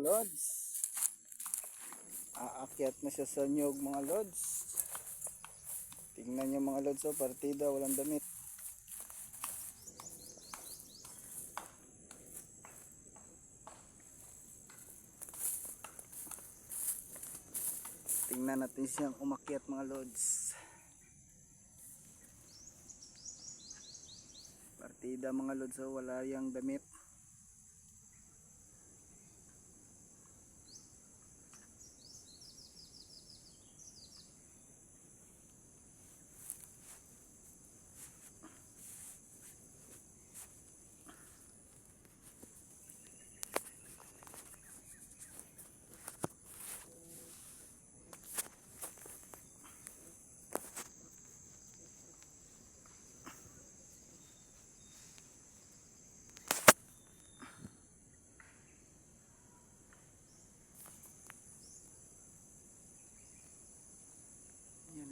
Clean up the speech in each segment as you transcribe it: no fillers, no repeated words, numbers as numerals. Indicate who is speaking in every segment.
Speaker 1: lods. Aakyat na siya sa nyog mga lods. Tingnan niyo mga lods, oh, partida walang damit. Tingnan natin siyang umakyat mga lods. Partida mga lods, oh, wala yang damit.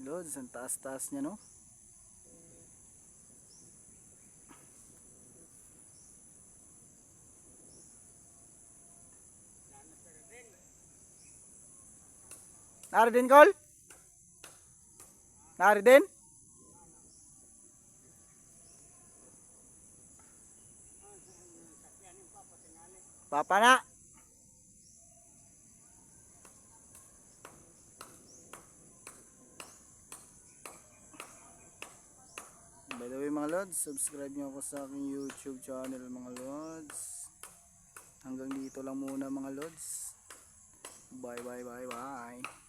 Speaker 1: Lods, ang taas-taas niya, no? Nari din, Col? Nari din? Papa na. By the way mga lods, subscribe nyo ako sa aking YouTube channel mga lods. Hanggang dito lang muna mga lods. Bye bye bye bye.